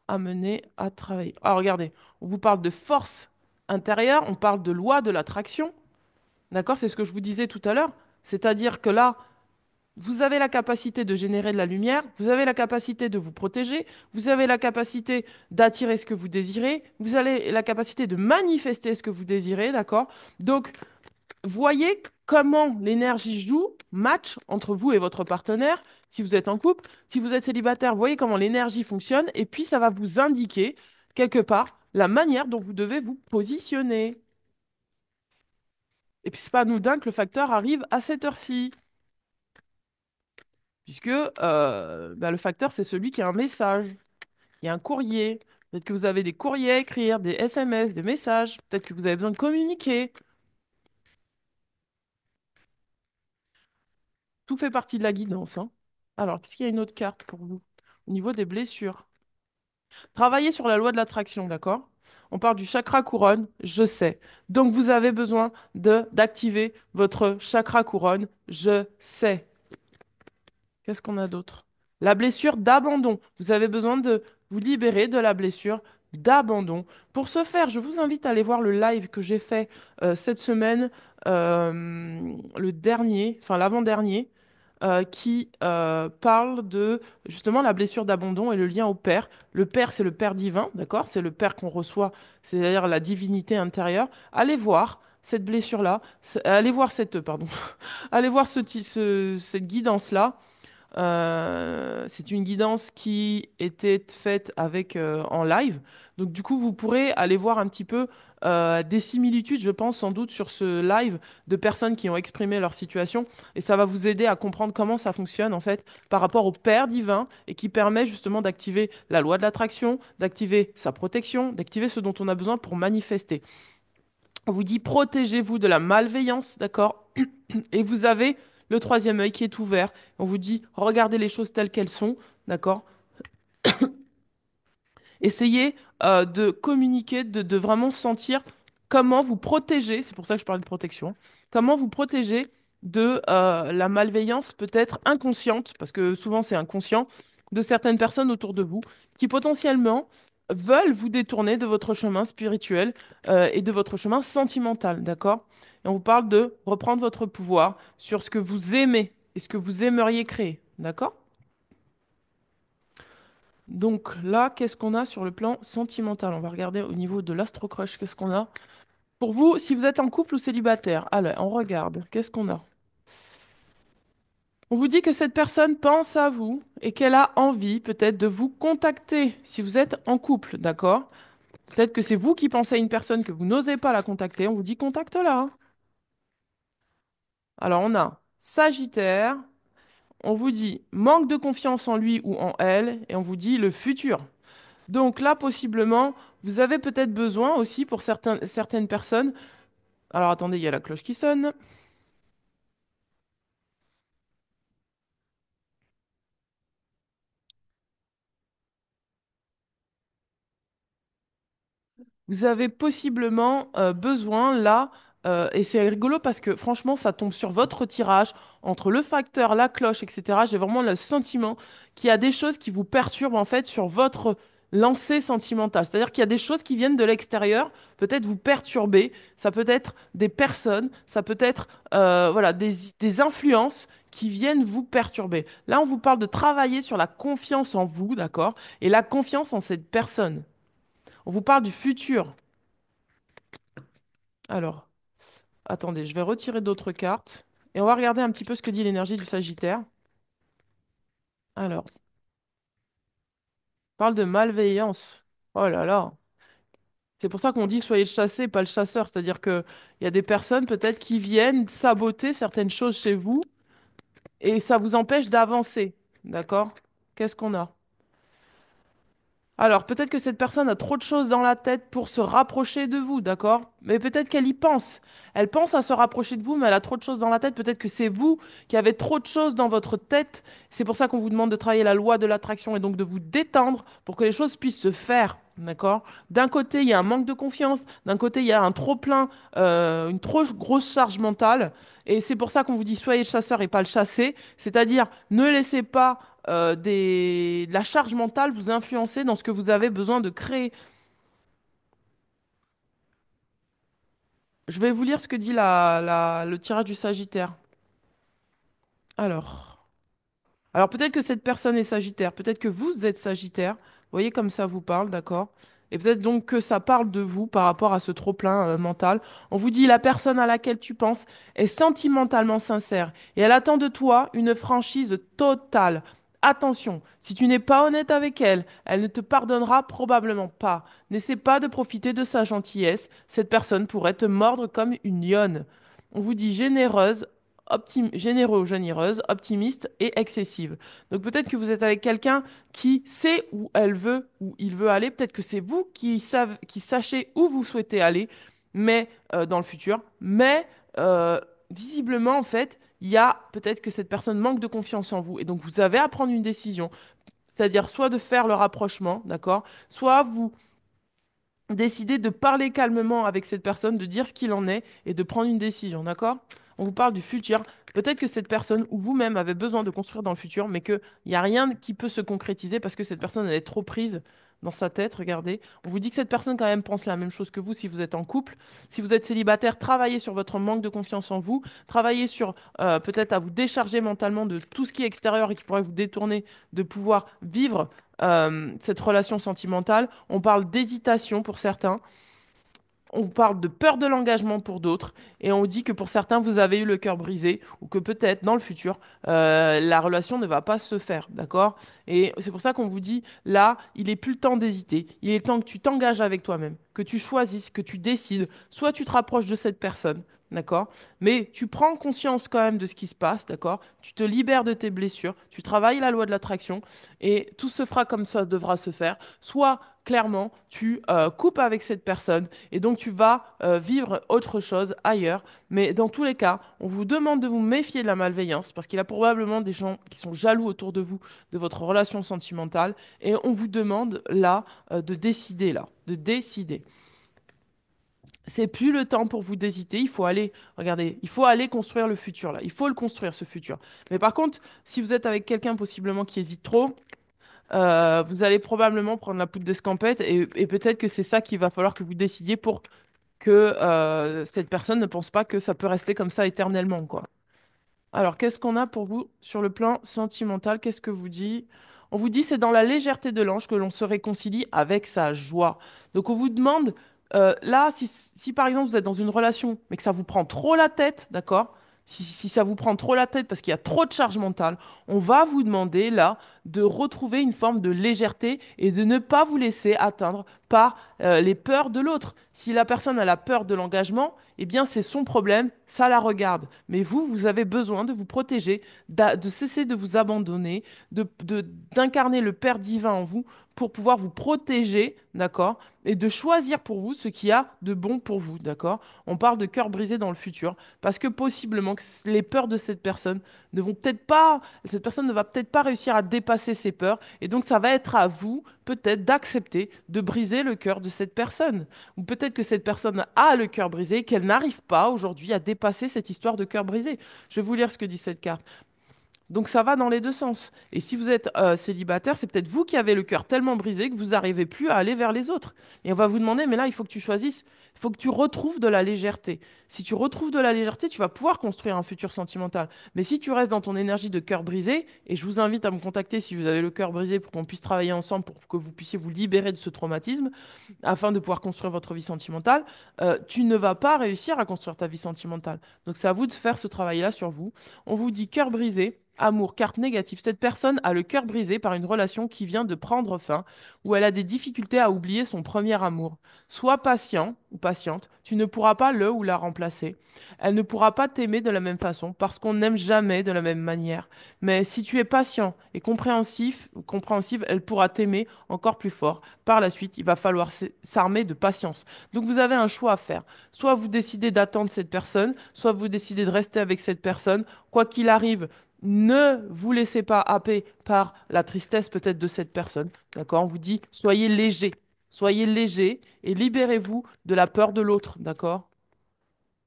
A: amenées à travailler? Alors regardez, on vous parle de force intérieure, on parle de loi de l'attraction. D'accord? C'est ce que je vous disais tout à l'heure. C'est-à-dire que là, vous avez la capacité de générer de la lumière, vous avez la capacité de vous protéger, vous avez la capacité d'attirer ce que vous désirez, vous avez la capacité de manifester ce que vous désirez, d'accord? Donc, voyez comment l'énergie joue, match entre vous et votre partenaire, si vous êtes en couple. Si vous êtes célibataire, voyez comment l'énergie fonctionne, et puis ça va vous indiquer, quelque part, la manière dont vous devez vous positionner. Et puis, c'est pas anodin que le facteur arrive à cette heure-ci. Puisque bah, le facteur, c'est celui qui a un message, il y a un courrier. Peut-être que vous avez des courriers à écrire, des SMS, des messages. Peut-être que vous avez besoin de communiquer. Tout fait partie de la guidance, hein. Alors, qu'est-ce qu'il y a une autre carte pour vous? Au niveau des blessures. Travaillez sur la loi de l'attraction, d'accord? On parle du chakra couronne, je sais. Donc, vous avez besoin d'activer votre chakra couronne, je sais. Qu'est-ce qu'on a d'autre? La blessure d'abandon. Vous avez besoin de vous libérer de la blessure d'abandon. Pour ce faire, je vous invite à aller voir le live que j'ai fait cette semaine, le dernier, enfin l'avant-dernier, qui parle de justement la blessure d'abandon et le lien au Père. Le Père, c'est le Père divin, d'accord? C'est le Père qu'on reçoit, c'est-à-dire la divinité intérieure. Allez voir cette blessure-là, allez voir cette, pardon, allez voir cette guidance-là. C'est une guidance qui était faite avec en live. Donc du coup, vous pourrez aller voir un petit peu des similitudes, je pense, sans doute sur ce live de personnes qui ont exprimé leur situation. Et ça va vous aider à comprendre comment ça fonctionne en fait par rapport au Père divin et qui permet justement d'activer la loi de l'attraction, d'activer sa protection, d'activer ce dont on a besoin pour manifester. On vous dit protégez-vous de la malveillance, d'accord? Et vous avez le troisième œil qui est ouvert. On vous dit, regardez les choses telles qu'elles sont, d'accord? Essayez de communiquer, de vraiment sentir comment vous protéger, c'est pour ça que je parle de protection, comment vous protéger de la malveillance peut-être inconsciente, parce que souvent c'est inconscient, de certaines personnes autour de vous qui potentiellement veulent vous détourner de votre chemin spirituel et de votre chemin sentimental, d'accord? Et on vous parle de reprendre votre pouvoir sur ce que vous aimez et ce que vous aimeriez créer, d'accord? Donc là, qu'est-ce qu'on a sur le plan sentimental? On va regarder au niveau de l'astro-crush, qu'est-ce qu'on a? Pour vous, si vous êtes en couple ou célibataire, allez, on regarde, qu'est-ce qu'on a? On vous dit que cette personne pense à vous et qu'elle a envie peut-être de vous contacter si vous êtes en couple, d'accord? Peut-être que c'est vous qui pensez à une personne que vous n'osez pas la contacter, on vous dit contacte-la, hein. Alors on a Sagittaire, on vous dit manque de confiance en lui ou en elle, et on vous dit le futur. Donc là, possiblement, vous avez peut-être besoin aussi pour certaines personnes. Alors attendez, il y a la cloche qui sonne. Vous avez possiblement besoin là, et c'est rigolo parce que franchement, ça tombe sur votre tirage, entre le facteur, la cloche, etc. J'ai vraiment le sentiment qu'il y a des choses qui vous perturbent en fait sur votre lancée sentimentale. C'est-à-dire qu'il y a des choses qui viennent de l'extérieur, peut-être vous perturber. Ça peut être des personnes, ça peut être voilà, des influences qui viennent vous perturber. Là, on vous parle de travailler sur la confiance en vous, d'accord? Et la confiance en cette personne. On vous parle du futur. Alors, attendez, je vais retirer d'autres cartes et on va regarder un petit peu ce que dit l'énergie du Sagittaire. Alors, on parle de malveillance. Oh là là. C'est pour ça qu'on dit soyez le chassé, pas le chasseur. C'est-à-dire que il y a des personnes peut-être qui viennent saboter certaines choses chez vous et ça vous empêche d'avancer. D'accord? Qu'est-ce qu'on a? Alors, peut-être que cette personne a trop de choses dans la tête pour se rapprocher de vous, d'accord? Mais peut-être qu'elle y pense. Elle pense à se rapprocher de vous, mais elle a trop de choses dans la tête. Peut-être que c'est vous qui avez trop de choses dans votre tête. C'est pour ça qu'on vous demande de travailler la loi de l'attraction et donc de vous détendre pour que les choses puissent se faire, d'accord? D'un côté, il y a un manque de confiance. D'un côté, il y a un trop-plein, une trop grosse charge mentale. Et c'est pour ça qu'on vous dit soyez le chasseur et pas le chassé. C'est-à-dire, ne laissez pas de la charge mentale vous influencer dans ce que vous avez besoin de créer. Je vais vous lire ce que dit le tirage du Sagittaire. Alors, alors peut-être que cette personne est Sagittaire, peut-être que vous êtes Sagittaire. Vous voyez comme ça vous parle, d'accord? Et peut-être donc que ça parle de vous par rapport à ce trop-plein mental. On vous dit la personne à laquelle tu penses est sentimentalement sincère et elle attend de toi une franchise totale. Attention, si tu n'es pas honnête avec elle, elle ne te pardonnera probablement pas. N'essaie pas de profiter de sa gentillesse, cette personne pourrait te mordre comme une lionne. On vous dit généreuse, généreux ou généreuse, optimiste et excessive. Donc peut-être que vous êtes avec quelqu'un qui sait où elle veut, où il veut aller. Peut-être que c'est vous qui sachez où vous souhaitez aller, mais dans le futur. Mais visiblement, en fait, il y a peut-être que cette personne manque de confiance en vous. Et donc vous avez à prendre une décision. C'est-à-dire soit de faire le rapprochement, d'accord? Soit vous décidez de parler calmement avec cette personne, de dire ce qu'il en est et de prendre une décision, d'accord? On vous parle du futur. Peut-être que cette personne ou vous-même avez besoin de construire dans le futur, mais qu'il n'y a rien qui peut se concrétiser parce que cette personne elle est trop prise dans sa tête, regardez. On vous dit que cette personne quand même pense la même chose que vous si vous êtes en couple. Si vous êtes célibataire, travaillez sur votre manque de confiance en vous, travaillez sur peut-être à vous décharger mentalement de tout ce qui est extérieur et qui pourrait vous détourner de pouvoir vivre cette relation sentimentale. On parle d'hésitation pour certains. On vous parle de peur de l'engagement pour d'autres, et on vous dit que pour certains, vous avez eu le cœur brisé, ou que peut-être dans le futur, la relation ne va pas se faire, d'accord? Et c'est pour ça qu'on vous dit, là, il est plus le temps d'hésiter, il est temps que tu t'engages avec toi-même, que tu choisisses, que tu décides, soit tu te rapproches de cette personne, d'accord? Mais tu prends conscience quand même de ce qui se passe, d'accord? Tu te libères de tes blessures, tu travailles la loi de l'attraction, et tout se fera comme ça devra se faire. Soit clairement, tu coupes avec cette personne et donc tu vas vivre autre chose ailleurs. Mais dans tous les cas, on vous demande de vous méfier de la malveillance parce qu'il y a probablement des gens qui sont jaloux autour de vous, de votre relation sentimentale. Et on vous demande là de décider là, de décider. C'est plus le temps pour vous d'hésiter. Il faut aller, regardez, il faut aller construire le futur là. Il faut le construire ce futur. Mais par contre, si vous êtes avec quelqu'un possiblement qui hésite trop, vous allez probablement prendre la poudre d'escampette et peut-être que c'est ça qu'il va falloir que vous décidiez pour que cette personne ne pense pas que ça peut rester comme ça éternellement, quoi. Alors, qu'est-ce qu'on a pour vous sur le plan sentimental? Qu'est-ce que vous dit? On vous dit c'est dans la légèreté de l'ange que l'on se réconcilie avec sa joie. Donc, on vous demande, là, si par exemple vous êtes dans une relation, mais que ça vous prend trop la tête, d'accord? Si ça vous prend trop la tête parce qu'il y a trop de charge mentale, on va vous demander là de retrouver une forme de légèreté et de ne pas vous laisser atteindre par les peurs de l'autre. Si la personne a la peur de l'engagement, eh bien c'est son problème, ça la regarde. Mais vous, vous avez besoin de vous protéger, de cesser de vous abandonner, d'incarner le Père divin en vous pour pouvoir vous protéger, d'accord? Et de choisir pour vous ce qu'il y a de bon pour vous, d'accord? On parle de cœur brisé dans le futur, parce que possiblement que les peurs de cette personne ne vont peut-être pas, cette personne ne va peut-être pas réussir à dépasser ses peurs, et donc ça va être à vous, peut-être, d'accepter de briser le cœur de cette personne. Ou peut-être que cette personne a le cœur brisé, qu'elle n'arrive pas aujourd'hui à dépasser cette histoire de cœur brisé. Je vais vous lire ce que dit cette carte. Donc ça va dans les deux sens. Et si vous êtes célibataire, c'est peut-être vous qui avez le cœur tellement brisé que vous n'arrivez plus à aller vers les autres. Et on va vous demander, mais là, il faut que tu choisisses, il faut que tu retrouves de la légèreté. Si tu retrouves de la légèreté, tu vas pouvoir construire un futur sentimental. Mais si tu restes dans ton énergie de cœur brisé, et je vous invite à me contacter si vous avez le cœur brisé pour qu'on puisse travailler ensemble, pour que vous puissiez vous libérer de ce traumatisme, afin de pouvoir construire votre vie sentimentale, tu ne vas pas réussir à construire ta vie sentimentale. Donc c'est à vous de faire ce travail-là sur vous. On vous dit cœur brisé, amour, carte négative. Cette personne a le cœur brisé par une relation qui vient de prendre fin, ou elle a des difficultés à oublier son premier amour. Sois patient ou patiente, tu ne pourras pas le ou la remplacer. Elle ne pourra pas t'aimer de la même façon parce qu'on n'aime jamais de la même manière. Mais si tu es patient et compréhensif, ou compréhensive, elle pourra t'aimer encore plus fort. Par la suite, il va falloir s'armer de patience. Donc vous avez un choix à faire. Soit vous décidez d'attendre cette personne, soit vous décidez de rester avec cette personne. Quoi qu'il arrive, ne vous laissez pas happer par la tristesse peut-être de cette personne. D'accord? On vous dit, soyez léger. Soyez léger et libérez-vous de la peur de l'autre. D'accord?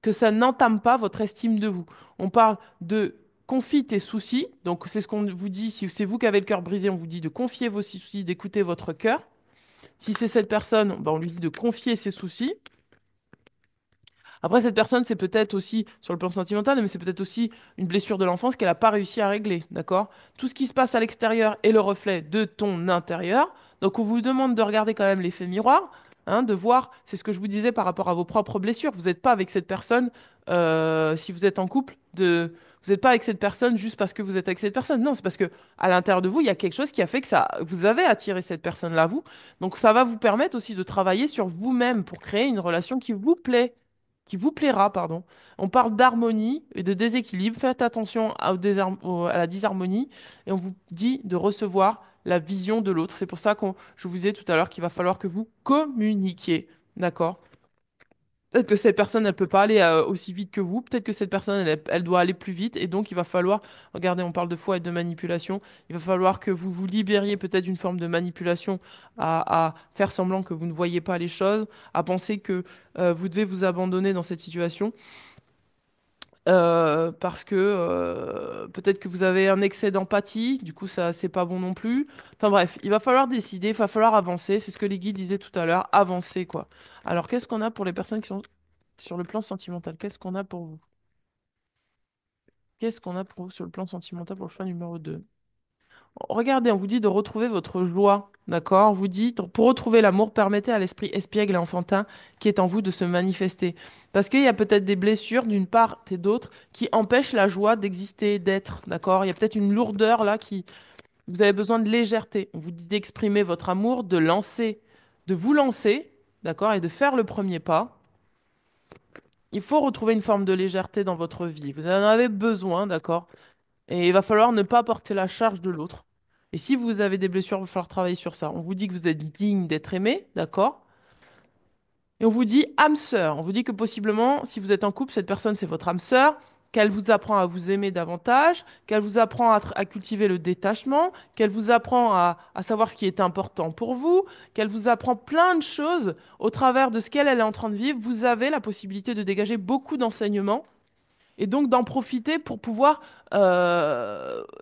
A: Que ça n'entame pas votre estime de vous. On parle de confie tes soucis. Donc c'est ce qu'on vous dit. Si c'est vous qui avez le cœur brisé, on vous dit de confier vos soucis, d'écouter votre cœur. Si c'est cette personne, ben, on lui dit de confier ses soucis. Après, cette personne, c'est peut-être aussi, sur le plan sentimental, mais c'est peut-être aussi une blessure de l'enfance qu'elle n'a pas réussi à régler, d'accord? Tout ce qui se passe à l'extérieur est le reflet de ton intérieur. Donc, on vous demande de regarder quand même l'effet miroir, hein, de voir, c'est ce que je vous disais par rapport à vos propres blessures. Vous n'êtes pas avec cette personne, si vous êtes en couple, vous n'êtes pas avec cette personne juste parce que vous êtes avec cette personne. Non, c'est parce que à l'intérieur de vous, il y a quelque chose qui a fait que ça, vous avez attiré cette personne-là, vous. Donc, ça va vous permettre aussi de travailler sur vous-même pour créer une relation qui vous plaira, pardon. On parle d'harmonie et de déséquilibre. Faites attention à la disharmonie et on vous dit de recevoir la vision de l'autre. C'est pour ça que je vous disais tout à l'heure qu'il va falloir que vous communiquiez. D'accord? Peut-être que cette personne, elle peut pas aller aussi vite que vous. Peut-être que cette personne, elle doit aller plus vite. Et donc, il va falloir, regardez, on parle de foi et de manipulation. Il va falloir que vous vous libériez peut-être d'une forme de manipulation à faire semblant que vous ne voyez pas les choses, à penser que vous devez vous abandonner dans cette situation. Parce que peut-être que vous avez un excès d'empathie, du coup ça c'est pas bon non plus. Enfin bref, il va falloir décider, il va falloir avancer, c'est ce que les guides disaient tout à l'heure, avancer quoi. Alors qu'est-ce qu'on a pour les personnes qui sont sur le plan sentimental? Qu'est-ce qu'on a pour vous? Qu'est-ce qu'on a pour vous sur le plan sentimental pour le choix numéro 2? Regardez, on vous dit de retrouver votre joie, d'accord? On vous dit, pour retrouver l'amour, permettez à l'esprit espiègle et enfantin qui est en vous de se manifester. Parce qu'il y a peut-être des blessures d'une part et d'autre qui empêchent la joie d'exister, d'être, d'accord? Il y a peut-être une lourdeur là qui... Vous avez besoin de légèreté. On vous dit d'exprimer votre amour, de lancer, de vous lancer, d'accord? Et de faire le premier pas. Il faut retrouver une forme de légèreté dans votre vie. Vous en avez besoin, d'accord? Et il va falloir ne pas porter la charge de l'autre. Et si vous avez des blessures, il va falloir travailler sur ça. On vous dit que vous êtes digne d'être aimé, d'accord? Et on vous dit âme sœur. On vous dit que possiblement, si vous êtes en couple, cette personne, c'est votre âme sœur, qu'elle vous apprend à vous aimer davantage, qu'elle vous apprend à cultiver le détachement, qu'elle vous apprend à savoir ce qui est important pour vous, qu'elle vous apprend plein de choses au travers de ce qu'elle elle est en train de vivre. Vous avez la possibilité de dégager beaucoup d'enseignements et donc d'en profiter pour pouvoir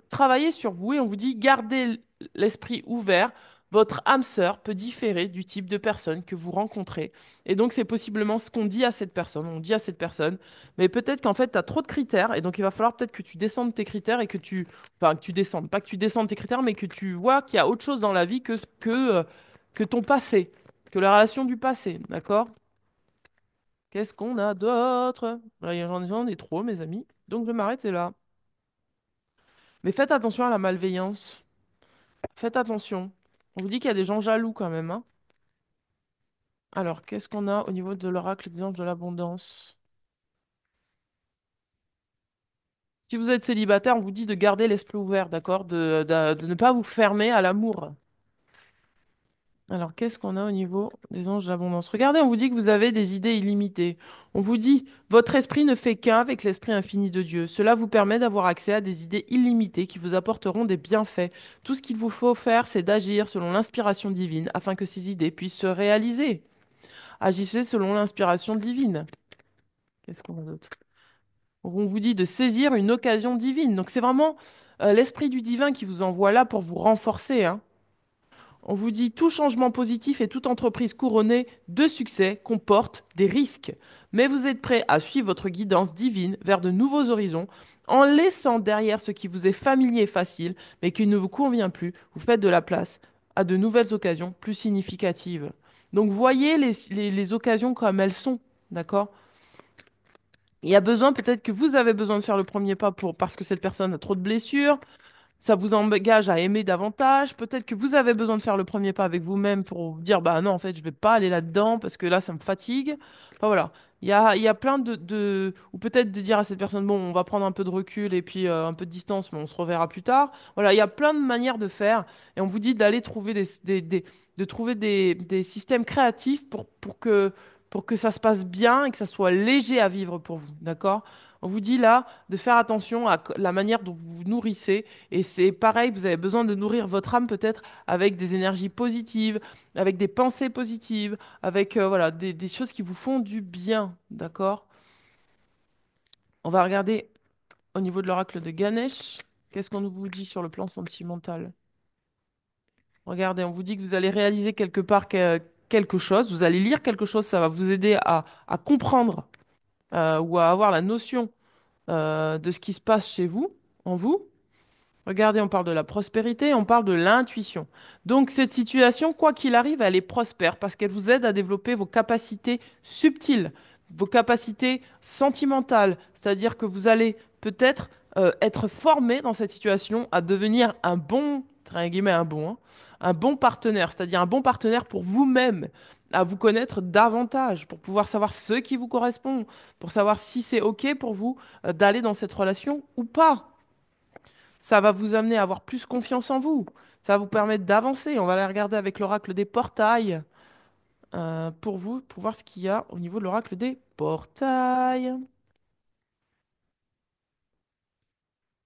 A: travailler sur vous. Et on vous dit, gardez l'esprit ouvert. Votre âme sœur peut différer du type de personne que vous rencontrez. Et donc, c'est possiblement ce qu'on dit à cette personne. On dit à cette personne, mais peut-être qu'en fait, tu as trop de critères. Et donc, il va falloir peut-être que tu descendes tes critères et que tu... Enfin, que tu descendes. Pas que tu descendes tes critères, mais que tu vois qu'il y a autre chose dans la vie que ton passé, que la relation du passé. D'accord? Qu'est-ce qu'on a d'autre? Là, j'en ai trop, mes amis. Donc je vais m'arrêter là. Mais faites attention à la malveillance. Faites attention. On vous dit qu'il y a des gens jaloux quand même, hein. Alors, qu'est-ce qu'on a au niveau de l'oracle des anges de l'abondance? Si vous êtes célibataire, on vous dit de garder l'esprit ouvert, d'accord? De ne pas vous fermer à l'amour. Alors, qu'est-ce qu'on a au niveau des anges de l'abondance? Regardez, on vous dit que vous avez des idées illimitées. On vous dit, votre esprit ne fait qu'un avec l'esprit infini de Dieu. Cela vous permet d'avoir accès à des idées illimitées qui vous apporteront des bienfaits. Tout ce qu'il vous faut faire, c'est d'agir selon l'inspiration divine afin que ces idées puissent se réaliser. Agissez selon l'inspiration divine. Qu'est-ce qu'on a d'autre? On vous dit de saisir une occasion divine. Donc, c'est vraiment l'esprit du divin qui vous envoie là pour vous renforcer, hein. On vous dit tout changement positif et toute entreprise couronnée de succès comporte des risques. Mais vous êtes prêt à suivre votre guidance divine vers de nouveaux horizons en laissant derrière ce qui vous est familier et facile, mais qui ne vous convient plus. Vous faites de la place à de nouvelles occasions plus significatives. Donc voyez les occasions comme elles sont, d'accord? Il y a besoin, peut-être que vous avez besoin de faire le premier pas parce que cette personne a trop de blessures, ça vous engage à aimer davantage. Peut-être que vous avez besoin de faire le premier pas avec vous-même pour vous dire, bah non, en fait, je vais pas aller là-dedans parce que là, ça me fatigue. Enfin voilà. Il y a plein ou peut-être de dire à cette personne, bon, on va prendre un peu de recul et puis un peu de distance, mais on se reverra plus tard. Voilà, il y a plein de manières de faire. Et on vous dit d'aller trouver de trouver des systèmes créatifs pour que ça se passe bien et que ça soit léger à vivre pour vous. D'accord? On vous dit là de faire attention à la manière dont vous vous nourrissez et c'est pareil, vous avez besoin de nourrir votre âme peut-être avec des énergies positives, avec des pensées positives, avec voilà, des choses qui vous font du bien, d'accord? On va regarder au niveau de l'oracle de Ganesh. Qu'est-ce qu'on vous dit sur le plan sentimental? Regardez, on vous dit que vous allez réaliser quelque part quelque chose, vous allez lire quelque chose, ça va vous aider à comprendre ou à avoir la notion de ce qui se passe chez vous, en vous. Regardez, on parle de la prospérité, on parle de l'intuition. Donc cette situation, quoi qu'il arrive, elle est prospère parce qu'elle vous aide à développer vos capacités subtiles, vos capacités sentimentales. C'est-à-dire que vous allez peut-être être formé dans cette situation à devenir un bon, entre guillemets un bon, hein, un bon partenaire, c'est-à-dire un bon partenaire pour vous-même, à vous connaître davantage, pour pouvoir savoir ce qui vous correspond, pour savoir si c'est OK pour vous d'aller dans cette relation ou pas. Ça va vous amener à avoir plus confiance en vous. Ça va vous permettre d'avancer. On va aller regarder avec l'oracle des portails pour vous, pour voir ce qu'il y a au niveau de l'oracle des portails.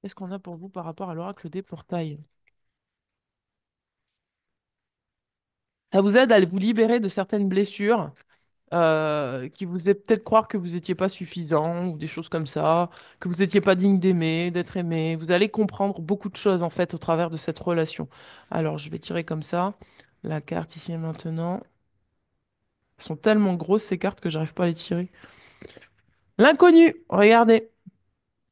A: Qu'est-ce qu'on a pour vous par rapport à l'oracle des portails? Ça vous aide à vous libérer de certaines blessures qui vous fait peut-être croire que vous n'étiez pas suffisant ou des choses comme ça, que vous n'étiez pas digne d'aimer, d'être aimé. Vous allez comprendre beaucoup de choses en fait au travers de cette relation. Alors, je vais tirer comme ça la carte ici et maintenant. Elles sont tellement grosses ces cartes que j'arrive pas à les tirer. L'inconnu, regardez.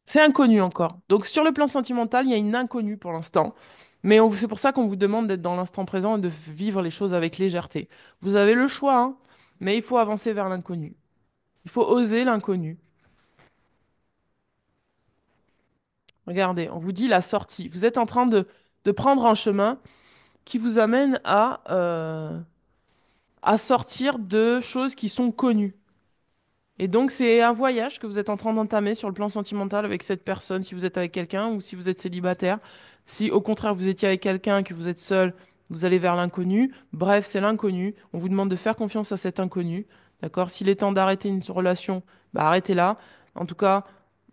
A: C'est inconnu encore. Donc sur le plan sentimental, il y a une inconnue pour l'instant. Mais c'est pour ça qu'on vous demande d'être dans l'instant présent et de vivre les choses avec légèreté. Vous avez le choix, hein, mais il faut avancer vers l'inconnu. Il faut oser l'inconnu. Regardez, on vous dit la sortie. Vous êtes en train de prendre un chemin qui vous amène à sortir de choses qui sont connues. Et donc, c'est un voyage que vous êtes en train d'entamer sur le plan sentimental avec cette personne, si vous êtes avec quelqu'un ou si vous êtes célibataire. Si au contraire vous étiez avec quelqu'un et que vous êtes seul, vous allez vers l'inconnu. Bref, c'est l'inconnu. On vous demande de faire confiance à cet inconnu. D'accord? S'il est temps d'arrêter une relation, bah arrêtez-la. En tout cas,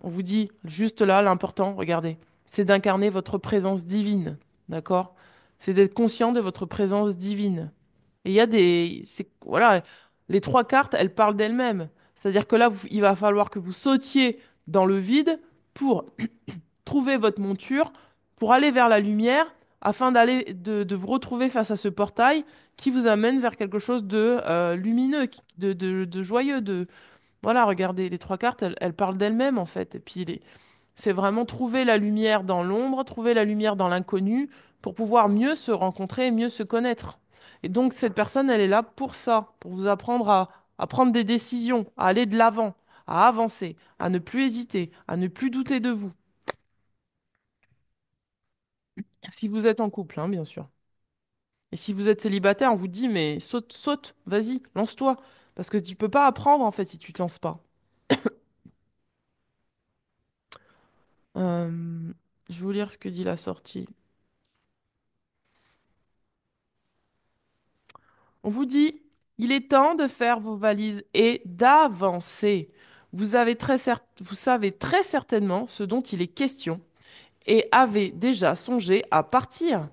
A: on vous dit juste là, l'important, regardez, c'est d'incarner votre présence divine. D'accord? C'est d'être conscient de votre présence divine. Et il y a voilà, les trois cartes, elles parlent d'elles-mêmes. C'est-à-dire que là, il va falloir que vous sautiez dans le vide pour trouver votre monture, pour aller vers la lumière, afin de vous retrouver face à ce portail qui vous amène vers quelque chose de lumineux, de joyeux. Voilà, regardez, les trois cartes, elles parlent d'elles-mêmes en fait. Et puis c'est vraiment trouver la lumière dans l'ombre, trouver la lumière dans l'inconnu pour pouvoir mieux se rencontrer et mieux se connaître. Et donc, cette personne, elle est là pour ça, pour vous apprendre à prendre des décisions, à aller de l'avant, à avancer, à ne plus hésiter, à ne plus douter de vous. Si vous êtes en couple, hein, bien sûr. Et si vous êtes célibataire, on vous dit, mais saute, saute, vas-y, lance-toi. Parce que tu peux pas apprendre, en fait, si tu te lances pas. Euh, je vais vous lire ce que dit la sortie. On vous dit, il est temps de faire vos valises et d'avancer. Vous savez très certainement ce dont il est question et avez déjà songé à partir.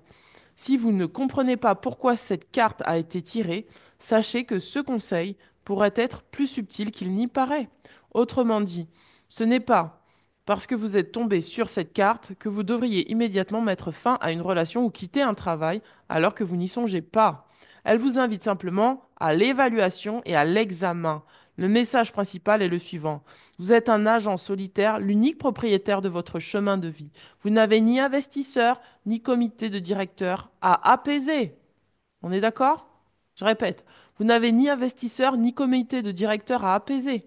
A: Si vous ne comprenez pas pourquoi cette carte a été tirée, sachez que ce conseil pourrait être plus subtil qu'il n'y paraît. Autrement dit, ce n'est pas parce que vous êtes tombé sur cette carte que vous devriez immédiatement mettre fin à une relation ou quitter un travail alors que vous n'y songez pas. Elle vous invite simplement à l'évaluation et à l'examen. Le message principal est le suivant. Vous êtes un agent solitaire, l'unique propriétaire de votre chemin de vie. Vous n'avez ni investisseur, ni comité de directeur à apaiser. On est d'accord? Je répète, vous n'avez ni investisseur, ni comité de directeur à apaiser.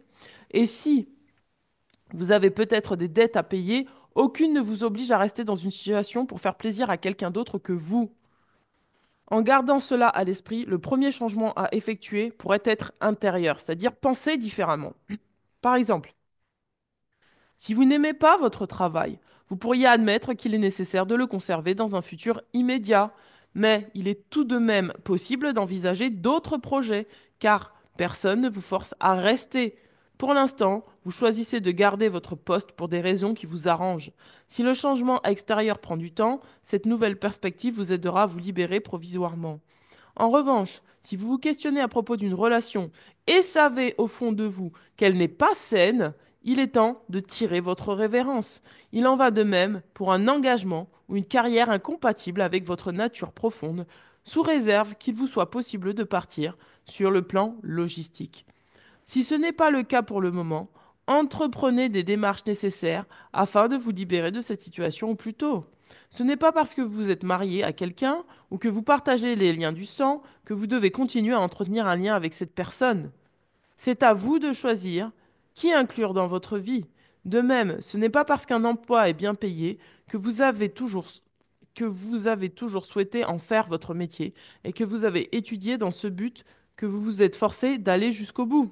A: Et si vous avez peut-être des dettes à payer, aucune ne vous oblige à rester dans une situation pour faire plaisir à quelqu'un d'autre que vous. En gardant cela à l'esprit, le premier changement à effectuer pourrait être intérieur, c'est-à-dire penser différemment. Par exemple, si vous n'aimez pas votre travail, vous pourriez admettre qu'il est nécessaire de le conserver dans un futur immédiat, mais il est tout de même possible d'envisager d'autres projets, car personne ne vous force à rester. Pour l'instant, vous choisissez de garder votre poste pour des raisons qui vous arrangent. Si le changement extérieur prend du temps, cette nouvelle perspective vous aidera à vous libérer provisoirement. En revanche, si vous vous questionnez à propos d'une relation et savez au fond de vous qu'elle n'est pas saine, il est temps de tirer votre révérence. Il en va de même pour un engagement ou une carrière incompatible avec votre nature profonde, sous réserve qu'il vous soit possible de partir sur le plan logistique. Si ce n'est pas le cas pour le moment, entreprenez des démarches nécessaires afin de vous libérer de cette situation au plus tôt. Ce n'est pas parce que vous êtes marié à quelqu'un ou que vous partagez les liens du sang que vous devez continuer à entretenir un lien avec cette personne. C'est à vous de choisir qui inclure dans votre vie. De même, ce n'est pas parce qu'un emploi est bien payé que vous avez toujours souhaité en faire votre métier et que vous avez étudié dans ce but que vous vous êtes forcé d'aller jusqu'au bout.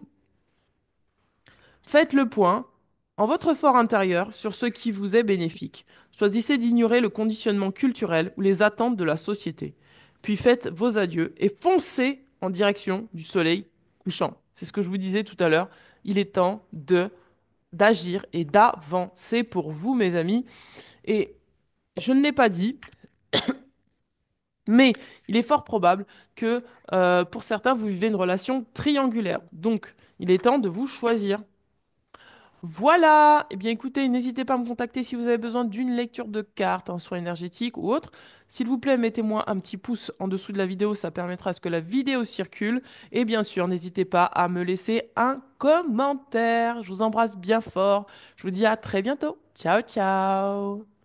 A: Faites le point en votre fort intérieur sur ce qui vous est bénéfique. Choisissez d'ignorer le conditionnement culturel ou les attentes de la société. Puis faites vos adieux et foncez en direction du soleil couchant. C'est ce que je vous disais tout à l'heure. Il est temps de d'agir et d'avancer pour vous, mes amis. Et je ne l'ai pas dit, Mais il est fort probable que pour certains, vous vivez une relation triangulaire. Donc, il est temps de vous choisir. Voilà, eh bien écoutez, n'hésitez pas à me contacter si vous avez besoin d'une lecture de cartes, un soin énergétique ou autre. S'il vous plaît, mettez-moi un petit pouce en dessous de la vidéo, ça permettra à ce que la vidéo circule. Et bien sûr, n'hésitez pas à me laisser un commentaire. Je vous embrasse bien fort. Je vous dis à très bientôt. Ciao, ciao.